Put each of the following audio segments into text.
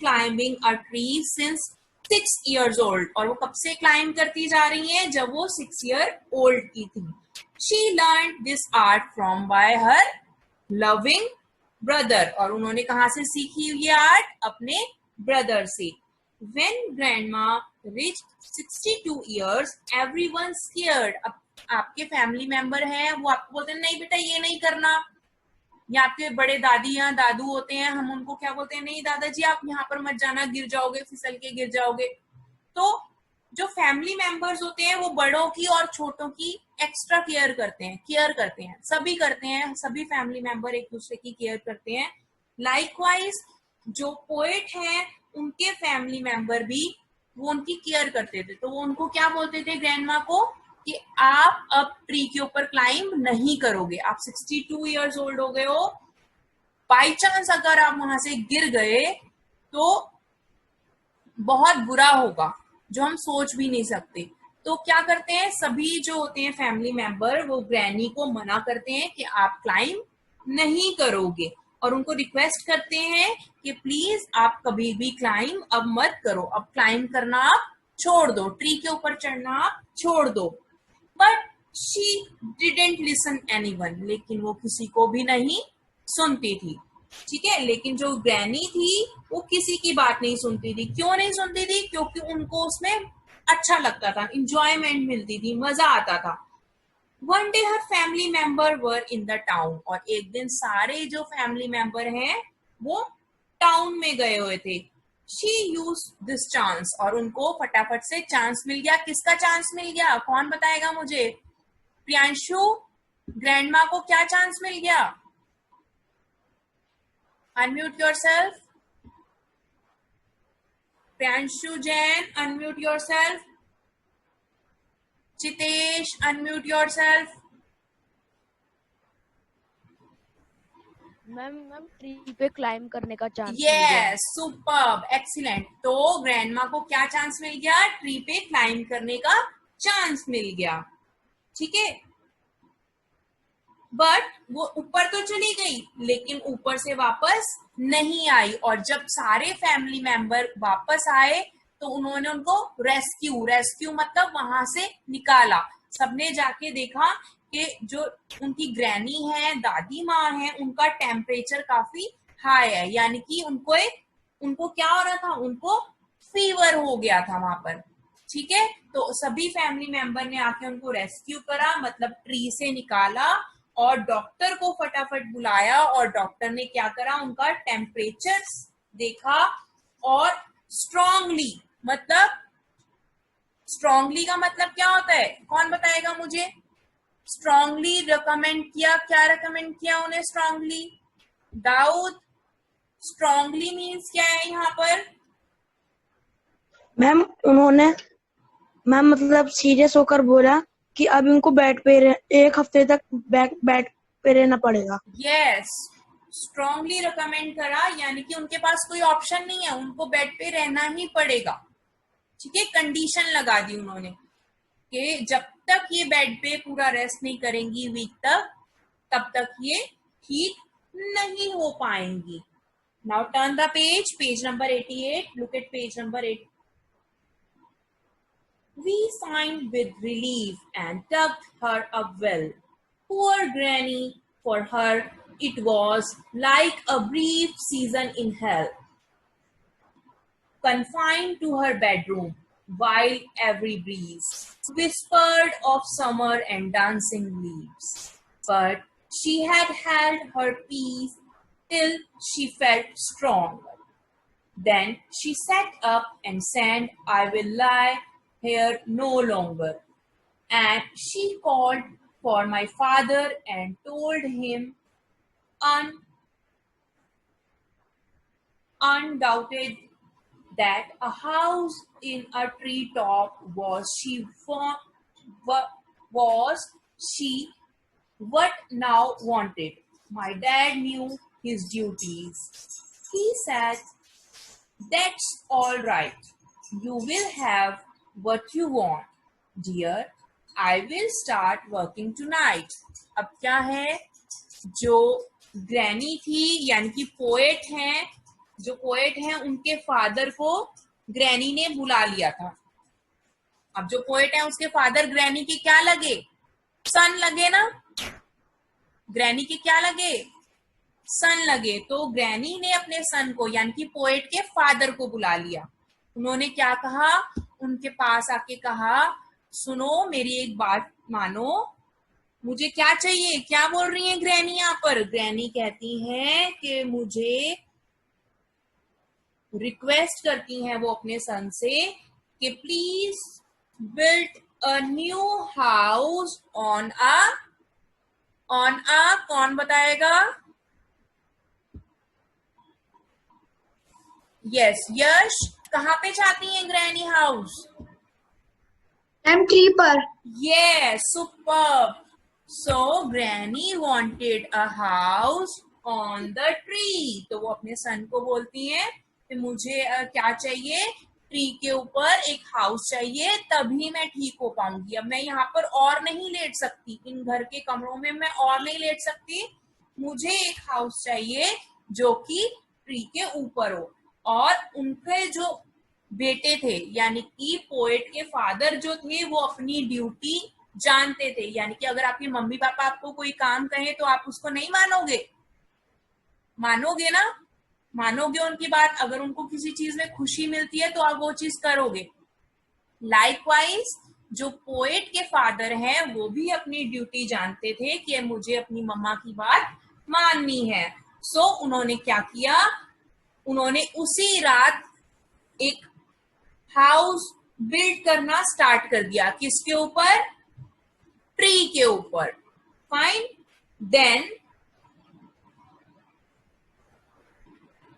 climbing a tree since 6 years old. और वो कब से क्लाइंब करती जा रही है? जब वो 6 year old की थी. She learned this art from by her loving brother. और उन्होंने कहाँ से सीखी ये आर्ट? अपने ब्रदर से. When grandma reached 62 years, everyone scared. अब आपके फैमिली मेंबर हैं, वो आपको बोलते हैं नहीं बेटा ये नहीं करना, या आपके बड़े दादी या दादू होते हैं, हम उनको क्या बोलते हैं, नहीं दादाजी आप यहाँ पर मत जाना, गिर जाओगे, फिसल के गिर जाओगे. तो जो फैमिली मेंबर्स होते हैं वो बड़ों की और छोटों की एक्स्ट्रा केयर करते हैं, सभी करते हैं, सभी फैमिली मेंबर एक दूसरे की केयर करते हैं. लाइकवाइज जो पोएट हैं उनके फैमिली मेंबर भी वो उनकी केयर करते थे. तो वो उनको क्या बोलते थे, ग्रैंडमा को, कि आप अब ट्री के ऊपर क्लाइंब नहीं करोगे, आप 62 इयर्स ओल्ड हो गए हो, बाई चांस अगर आप वहां से गिर गए तो बहुत बुरा होगा, जो हम सोच भी नहीं सकते. तो क्या करते हैं, सभी जो होते हैं फैमिली मेंबर वो ग्रैनी को मना करते हैं कि आप क्लाइंब नहीं करोगे, और उनको रिक्वेस्ट करते हैं कि प्लीज आप कभी भी क्लाइंब अब मत करो, अब क्लाइंब करना आप छोड़ दो, ट्री के ऊपर चढ़ना आप छोड़ दो. But she didn't listen anyone, लेकिन वो किसी को भी नहीं सुनती थी. ठीक है, लेकिन जो ग्रैनी थी वो किसी की बात नहीं सुनती थी. क्यों नहीं सुनती थी? क्योंकि उनको उसमें अच्छा लगता था, इंजॉयमेंट मिलती थी, मजा आता था. One day her family member were in the town, और एक दिन सारे जो फैमिली मेंबर हैं वो टाउन में गए हुए थे. शी यूज दिस चांस, और उनको फटाफट से चांस मिल गया. किसका चांस मिल गया? कौन बताएगा मुझे? प्रियांशु, ग्रैंडमा को क्या चांस मिल गया? Unmute yourself. Priyanshu Jain, unmute yourself. Chitesh, unmute yourself. Ma'am tree पे क्लाइंब करने का चांस. Yes, superb, excellent. तो ग्रैंडमा को क्या चांस मिल गया? ट्री पे क्लाइंब करने का चांस मिल गया. ठीक है, बट वो ऊपर तो चली गई, लेकिन ऊपर से वापस नहीं आई. और जब सारे फैमिली मेंबर वापस आए तो उन्होंने उनको रेस्क्यू मतलब वहां से निकाला. सबने जाके देखा कि जो उनकी ग्रैनी है, दादी माँ है, उनका टेम्परेचर काफी हाई है, यानी कि उनको क्या हो रहा था, उनको फीवर हो गया था वहां पर. ठीक है, तो सभी फैमिली मेंबर ने आके उनको रेस्क्यू करा, मतलब ट्री से निकाला, और डॉक्टर को फटाफट बुलाया, और डॉक्टर ने क्या करा, उनका टेम्परेचर देखा, और स्ट्रांगली का मतलब क्या होता है, कौन बताएगा मुझे? स्ट्रांगली रिकमेंड किया. क्या रिकमेंड किया उन्हें? स्ट्रांगली. दाऊद, स्ट्रांगली मीन्स क्या है यहाँ पर? मैम उन्होंने मतलब सीरियस होकर बोला कि अब इनको बेड पे 1 हफ्ते तक बेड पे रहना पड़ेगा. यस, स्ट्रांगली रिकमेंड करा, यानी कि उनके पास कोई ऑप्शन नहीं है, उनको बेड पे रहना ही पड़ेगा. ठीक है, कंडीशन लगा दी उन्होंने कि जब तक ये बेड पे पूरा रेस्ट नहीं करेंगी वीक तक, तब तक ये ठीक नहीं हो पाएंगी. Now turn the page number 88. Look at page number 8. We sighed with relief and tucked her up well. Poor Granny, for her it was like a brief season in hell, confined to her bedroom, while every breeze whispered of summer and dancing leaves. But she had held her peace till she felt strong. Then she sat up and said, I will lie here no longer. And she called for my father and told him undoubted that a house in a treetop was what now wanted. My dad knew his duties. He said, that's all right. You will have what you want, dear. I will start working tonight. अब क्या है, जो granny थी यानी कि poet हैं, जो poet हैं उनके फादर को ग्रैनी ने बुला लिया था। अब जो पोएट है उसके फादर ग्रैनी के क्या लगे? सन लगे ना। ग्रैनी के क्या लगे? सन लगे। तो ग्रैनी ने अपने सन को यानी कि पोएट के फादर को बुला लिया। उन्होंने क्या कहा? उनके पास आके कहा, सुनो मेरी एक बात मानो, मुझे क्या चाहिए? क्या बोल रही है ग्रैनी यहाँ पर? ग्रैनी कहती है कि मुझे रिक्वेस्ट करती हैं वो अपने सन से कि please build a new house on a कौन बताएगा? यस यश, कहाँ पे चाहती हैं ग्रैनी हाउस? मैम ट्री पर। Yes, superb. So Granny wanted a house on the tree. तो वो अपने सन को बोलती हैं कि मुझे क्या चाहिए? ट्री के ऊपर एक हाउस चाहिए, तभी मैं ठीक हो पाऊंगी। अब मैं यहाँ पर और नहीं लेट सकती, इन घर के कमरों में मैं और नहीं लेट सकती। मुझे एक हाउस चाहिए जो कि ट्री के ऊपर हो। और उनके जो बेटे थे यानी कि पोएट के फादर जो थे वो अपनी ड्यूटी जानते थे। यानी कि अगर आपके मम्मी पापा आपको कोई काम कहें तो आप उसको नहीं मानोगे? मानोगे ना? मानोगे उनकी बात। अगर उनको किसी चीज में खुशी मिलती है तो आप वो चीज करोगे। लाइकवाइज जो पोएट के फादर हैं वो भी अपनी ड्यूटी जानते थे कि मुझे अपनी मम्मा की बात माननी है। सो उन्होंने क्या किया? उन्होंने उसी रात एक हाउस बिल्ड करना स्टार्ट कर दिया। किसके ऊपर? ट्री के ऊपर। फाइन।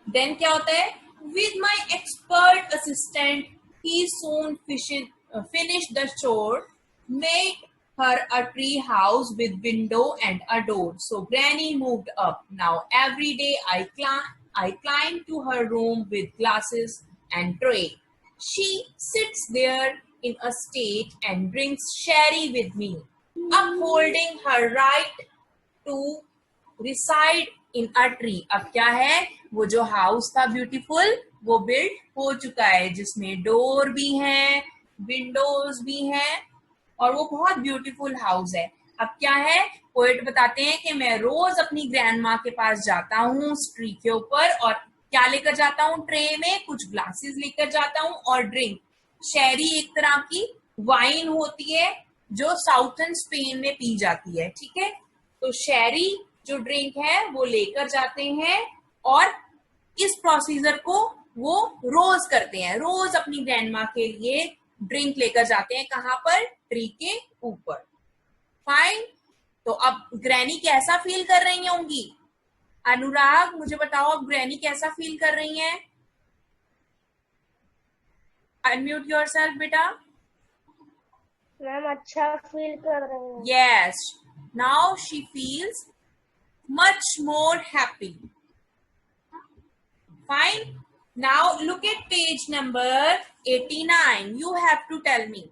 देन क्या होता है? With my expert assistant he soon finish the चोर, made her a tree house with window and a door. So Granny moved up. Now every day I climb to her room with glasses and tray. She sits there in a state and drinks sherry with me, upholding her right to reside in a tree. अब क्या है? वो जो house था beautiful वो build हो चुका है, जिसमें डोर भी हैं, विंडोज भी हैं और वो बहुत ब्यूटीफुल हाउस है। अब क्या है? पोएट बताते हैं कि मैं रोज अपनी ग्रैंड माँ के पास जाता हूँ उस ट्री के ऊपर, और क्या लेकर जाता हूँ? ट्रे में कुछ ग्लासेस लेकर जाता हूँ और ड्रिंक। शेरी एक तरह की वाइन होती है जो साउथर्न स्पेन में पी जाती है, ठीक है। तो शेरी जो ड्रिंक है वो लेकर जाते हैं और इस प्रोसीजर को वो रोज करते हैं। रोज अपनी ग्रैंड माँ के लिए ड्रिंक लेकर जाते हैं। कहाँ पर? ट्री के ऊपर। फाइन। तो अब ग्रैनी कैसा फील कर रही होंगी? अनुराग मुझे बताओ, अब ग्रैनी कैसा फील कर रही हैं? अनम्यूट योरसेल्फ बेटा। मैम अच्छा फील कर रही हूँ। Yes, now she feels much more happy. Fine. Now look at page number 89. You have to tell me.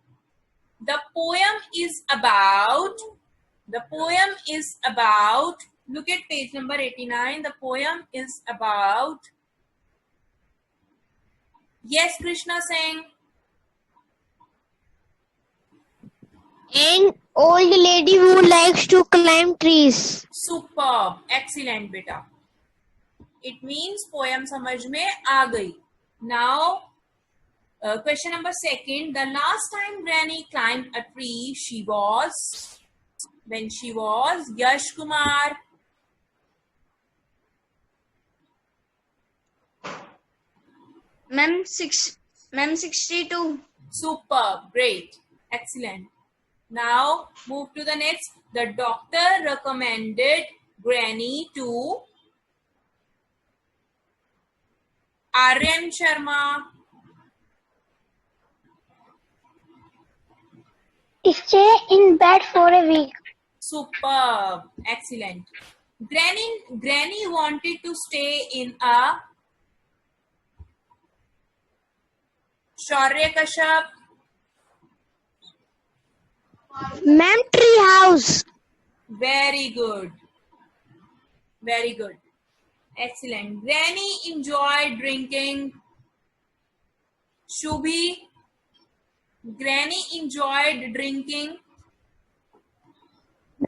The poem is about, look at page number 89. The poem is about, yes Krishna Singh. An old lady who likes to climb trees. Superb, excellent beta. It means poem समझ में आ गई. Now question number 2. The last time Granny climbed a tree, she was Yash Kumar. Ma'am 62. Superb, great, excellent. Now move to the next. The doctor recommended Granny to Aryan Sharma. Stay in bed for a week. Superb, excellent. Granny wanted to stay in a Shaurya Kashyap. Ma'am, tree house. Very good. Very good. Excellent. Granny enjoyed drinking. Shubhi, Granny enjoyed drinking.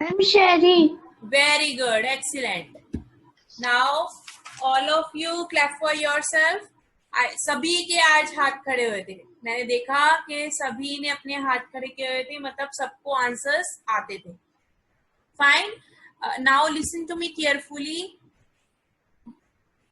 Ma'am शहरी. Very good. Excellent. Now, all of you clap for yourself. सभी के आज हाथ खड़े हुए थे. मैंने देखा कि सभी ने अपने हाथ खड़े किए हुए थे, मतलब सबको आंसर्स आते थे. Fine. Now listen to me carefully.